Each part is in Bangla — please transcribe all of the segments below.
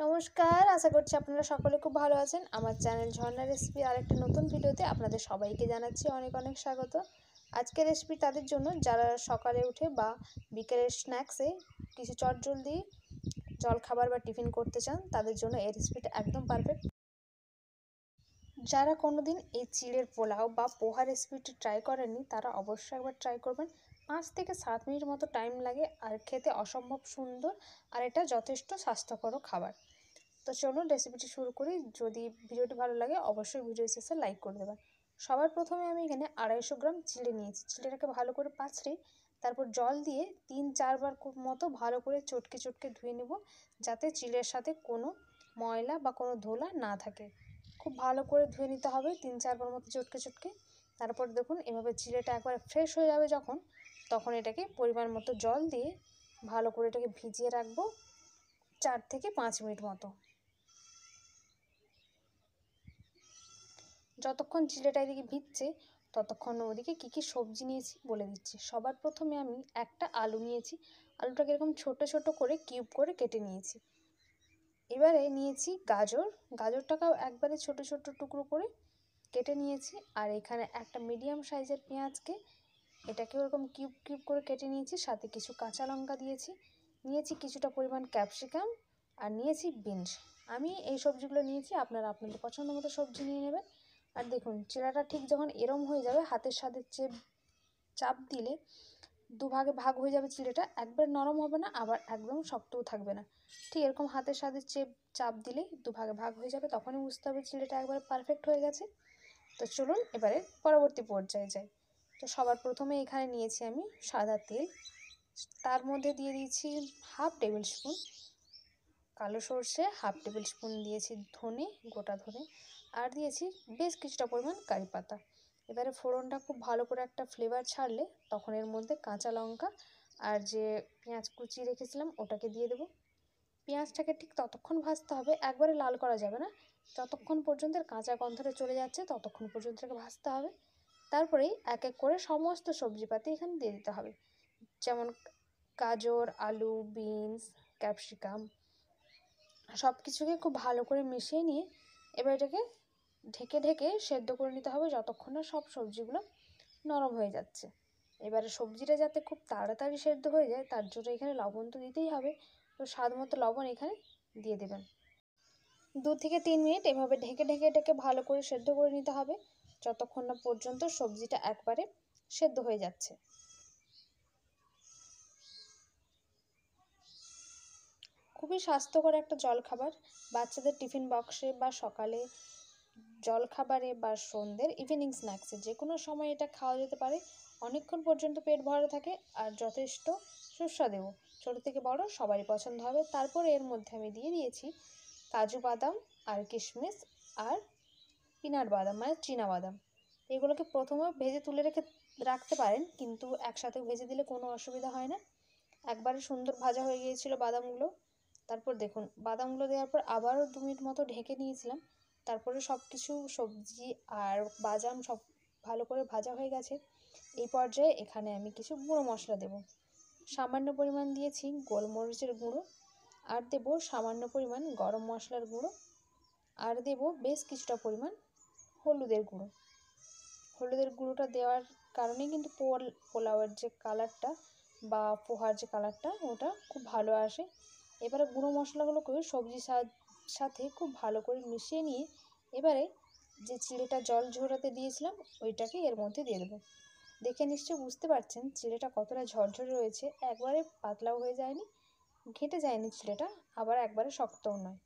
নমস্কার, আশা করছি আপনারা সকলে খুব ভালো আছেন। আমার চ্যানেল ঝর্ণা রেসিপি আরেকটি নতুন ভিডিওতে আপনাদের সবাইকে জানাচ্ছি অনেক অনেক স্বাগত। আজকের রেসিপি তাদের জন্য যারা সকালে উঠে বা বিকেলের স্ন্যাক্সে কিছু চটজলদি জলখাবার বা টিফিন করতে চান, তাদের জন্য এই রেসিপিটা একদম পারফেক্ট। যারা কোনোদিন এই চিড়ের পোলাও বা পোহা রেসিপিটি ট্রাই করেননি, তারা অবশ্যই একবার ট্রাই করবেন। 5 থেকে 7 মিনিট মতো টাইম লাগে, আর খেতে অসম্ভব সুন্দর, আর এটা যথেষ্ট স্বাস্থ্যকর খাবার। তো চলুন রেসিপিটি শুরু করি। যদি ভিডিওটি ভালো লাগে অবশ্যই ভিডিও শেষে লাইক করে দেবেন। সবার প্রথমে আমি এখানে 250 গ্রাম চিড়ে নিয়েছি। চিড়েটাকে ভালো করে পাঁচড়ে তারপর জল দিয়ে 3-4 বার মতো ভালো করে চটকে চটকে ধুয়ে নেব, যাতে চিড়ের সাথে কোনো ময়লা বা কোনো ধুলা না থাকে। খুব ভালো করে ধুয়ে নিতে হবে 3-4 বার মতো চটকে চটকে। তারপর দেখুন এভাবে চিড়েটা একবার ফ্রেশ হয়ে যাবে যখন, তখন এটাকে পরিমাণ মতো জল দিয়ে ভালো করে এটাকে ভিজিয়ে রাখবো 4 থেকে 5 মিনিট মতো। যতক্ষণ চিড়েটা এদিকে ভিজছে ততক্ষণ ওদিকে কী কী সবজি নিয়েছি বলে দিচ্ছি। সবার প্রথমে আমি একটা আলু নিয়েছি। আলুটাকে এরকম ছোট ছোট করে কিউব করে কেটে নিয়েছি। এবারে নিয়েছি গাজর। গাজরটাকেও একবারে ছোট ছোট টুকরো করে কেটে নিয়েছি। আর এখানে একটা মিডিয়াম সাইজের পেঁয়াজকে এটাকে ওরকম কিউব কিউব করে কেটে নিয়েছি, সাথে কিছু কাঁচা লঙ্কা দিয়েছি, নিয়েছি কিছুটা পরিমাণ ক্যাপসিকাম, আর নিয়েছি বিনস। আমি এই সবজিগুলো নিয়েছি, আপনারা আপনাদের পছন্দ মতো সবজি নিয়ে নেবেন। আর দেখুন চিড়াটা ঠিক যখন এরম হয়ে যাবে, হাতের সাথে চাপ দিলে দুভাগে ভাগ হয়ে যাবে চিড়েটা। একবার নরম হবে না, আবার একদম শক্তও থাকবে না। ঠিক এরকম হাতের সাথে চাপ দিলেই দুভাগে ভাগ হয়ে যাবে, তখনই বুঝতে হবে চিড়েটা একবারে পারফেক্ট হয়ে গেছে। তো চলুন এবারে পরবর্তী পর্যায়ে যাই। তো সবার প্রথমে এখানে নিয়েছি আমি সাদা তেল। তার মধ্যে দিয়ে দিয়েছি 1/2 টেবিল স্পুন কালো সর্ষে, 1/2 টেবিল স্পুন দিয়েছি ধনে, গোটা ধনে, আর দিয়েছি বেশ কিছুটা পরিমাণ কারি পাতা। এবারে ফোড়নটা খুব ভালো করে একটা ফ্লেভার ছাড়লে তখন এর মধ্যে কাঁচা লঙ্কা আর যে পেঁয়াজ কুচিয়ে রেখেছিলাম ওটাকে দিয়ে দেবো। পেঁয়াজটাকে ঠিক ততক্ষণ ভাজতে হবে, একবারে লাল করা যাবে না। যতক্ষণ পর্যন্ত এর কাঁচা গন্ধটা চলে যাচ্ছে ততক্ষণ পর্যন্ত এটাকে ভাজতে হবে। তারপরেই এক এক করে সমস্ত সবজিপাতি এখানে দিয়ে দিতে হবে, যেমন গাজর, আলু, বিনস, ক্যাপসিকাম, সব কিছুকে খুব ভালো করে মিশিয়ে নিয়ে এবার এটাকে ঢেকে ঢেকে সেদ্ধ করে নিতে হবে যতক্ষণ না সব সবজিগুলো নরম হয়ে যাচ্ছে। এবারে সবজিটা যাতে খুব তাড়াতাড়ি সেদ্ধ হয়ে যায় তার জন্য এখানে লবণ তো দিতেই হবে। তো স্বাদ মতো লবণ এখানে দিয়ে দেবেন। 2 থেকে 3 মিনিট এভাবে ঢেকে ঢেকে এটাকে ভালো করে সেদ্ধ করে নিতে হবে, যতক্ষণ না পর্যন্ত সবজিটা একবারে সেদ্ধ হয়ে যাচ্ছে। খুবই স্বাস্থ্যকর একটা জলখাবার। বাচ্চাদের টিফিন বক্সে বা সকালে জলখাবারে বা সন্ধ্যের ইভিনিং স্ন্যাক্সে যে কোনো সময় এটা খাওয়া যেতে পারে। অনেকক্ষণ পর্যন্ত পেট ভরা থাকে আর যথেষ্ট সুস্বাদু। ছোটো থেকে বড় সবারই পছন্দ হবে। তারপরে এর মধ্যে আমি দিয়ে দিয়েছি কাজু বাদাম আর কিশমিশ আর পিনাট বাদাম মানে চীনা বাদাম। এগুলোকে প্রথমে ভেজে তুলে রাখতে পারেন, কিন্তু একসাথে ভেজে দিলে কোনো অসুবিধা হয় না। একবারে সুন্দর ভাজা হয়ে গিয়েছিল বাদামগুলো। তারপর দেখুন বাদামগুলো দেওয়ার পর আবারও 2 মিনিট মতো ঢেকে নিয়েছিলাম। তারপরে সব কিছু সবজি আর বাদাম সব ভালো করে ভাজা হয়ে গেছে। এই পর্যায়ে এখানে আমি কিছু গুঁড়ো মশলা দেব। সামান্য পরিমাণ দিয়েছি গোলমরিচের গুঁড়ো, আর দেব সামান্য পরিমাণ গরম মশলার গুঁড়ো, আর দেব বেশ কিছুটা পরিমাণ হলুদের গুঁড়ো। হলুদের গুঁড়োটা দেওয়ার কারণেই কিন্তু পোলাওয়ের যে কালারটা বা পোহার যে কালারটা ওটা খুব ভালো আসে। এবারে গুঁড়ো মশলাগুলোকে সবজির সাথে খুব ভালো করে মিশিয়ে নিয়ে এবারে যে চিড়েটা জল ঝরাতে দিয়েছিলাম ওইটাকে এর মধ্যে দিয়ে দেবো। দেখে নিশ্চয়ই বুঝতে পারছেন চিড়েটা কতটা ঝরঝরে রয়েছে, একবারে পাতলাও হয়ে যায়নি, ঘেঁটে যায়নি চিড়েটা, আবার একবারে শক্তও নয়।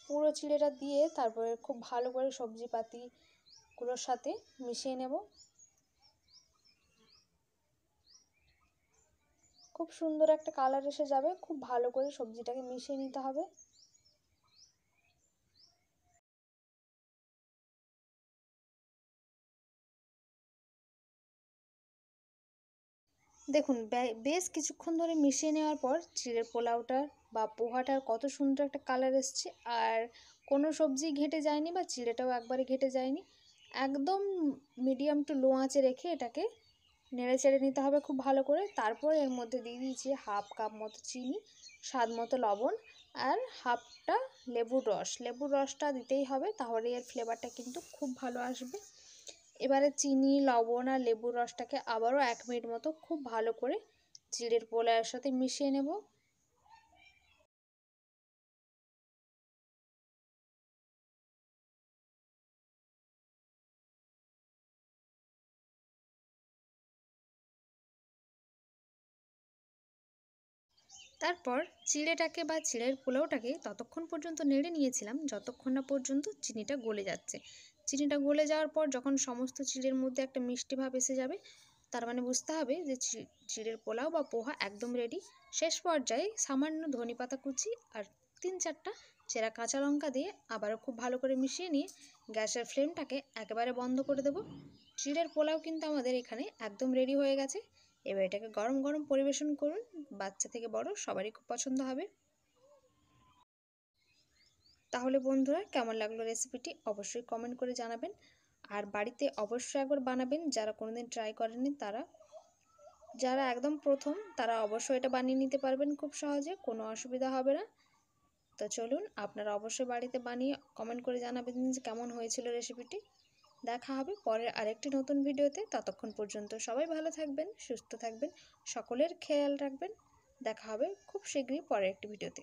পুরো চিড়েটা দিয়ে তারপরে খুব ভালো করে সবজিপাতিগুলোর সাথে মিশিয়ে নেব। খুব সুন্দর একটা কালার এসে যাবে, খুব ভালো করে সবজিটাকে মিশিয়ে নিতে হবে। দেখুন বেশ কিছুক্ষণ ধরে মিশিয়ে নেওয়ার পর চিড়ের পোলাওটার বা পোহাটার কত সুন্দর একটা কালার এসছে, আর কোনো সবজি ঘেঁটে যায়নি বা চিড়েটাও একবারে ঘেঁটে যায়নি। একদম মিডিয়াম টু লো আঁচে রেখে এটাকে নেড়ে চেড়ে নিতে হবে খুব ভালো করে। তারপর এর মধ্যে দিয়ে দিয়েছি 1/2 কাপ মতো চিনি, স্বাদ মতো লবণ, আর হাফটা লেবুর রসটা দিতেই হবে, তাহলে এর ফ্লেভারটা কিন্তু খুব ভালো আসবে। এবারে চিনি, লবণ আর লেবুর রসটাকে আবারও 1 মিনিট মতো খুব ভালো করে চিড়ের পোলাওয়ের সাথে মিশিয়ে নেব। তারপর চিড়েটাকে বা চিড়ের পোলাওটাকে ততক্ষণ পর্যন্ত নেড়ে নিয়েছিলাম যতক্ষণ না পর্যন্ত চিনিটা গলে যাচ্ছে। চিনিটা গলে যাওয়ার পর যখন সমস্ত চিড়ের মধ্যে একটা মিষ্টি ভাব এসে যাবে, তার মানে বুঝতে হবে যে চিড়ের পোলাও বা পোহা একদম রেডি। শেষ পর্যায়ে সামান্য ধনেপাতা কুচি আর 3-4টা চেরা কাঁচা লঙ্কা দিয়ে আবারও খুব ভালো করে মিশিয়ে নিয়ে গ্যাসের ফ্লেমটাকে একেবারে বন্ধ করে দেব। চিড়ের পোলাও কিন্তু আমাদের এখানে একদম রেডি হয়ে গেছে। এবার এটাকে গরম গরম পরিবেশন করুন, বাচ্চা থেকে বড় সবারই খুব পছন্দ হবে। তাহলে বন্ধুরা, কেমন লাগলো রেসিপিটি অবশ্যই কমেন্ট করে জানাবেন। আর বাড়িতে অবশ্যই একবার বানাবেন, যারা কোনোদিন ট্রাই করেননি তারা। যারা একদম প্রথম তারা অবশ্যই এটা বানিয়ে নিতে পারবেন খুব সহজে, কোনো অসুবিধা হবে না। তো চলুন, আপনারা অবশ্যই বাড়িতে বানিয়ে কমেন্ট করে জানাবেন যে কেমন হয়েছিল রেসিপিটি। দেখা হবে পরের আরেকটি নতুন ভিডিওতে। ততক্ষণ পর্যন্ত সবাই ভালো থাকবেন, সুস্থ থাকবেন, সকলের খেয়াল রাখবেন। দেখা হবে খুব শীঘ্রই পরের একটি ভিডিওতে।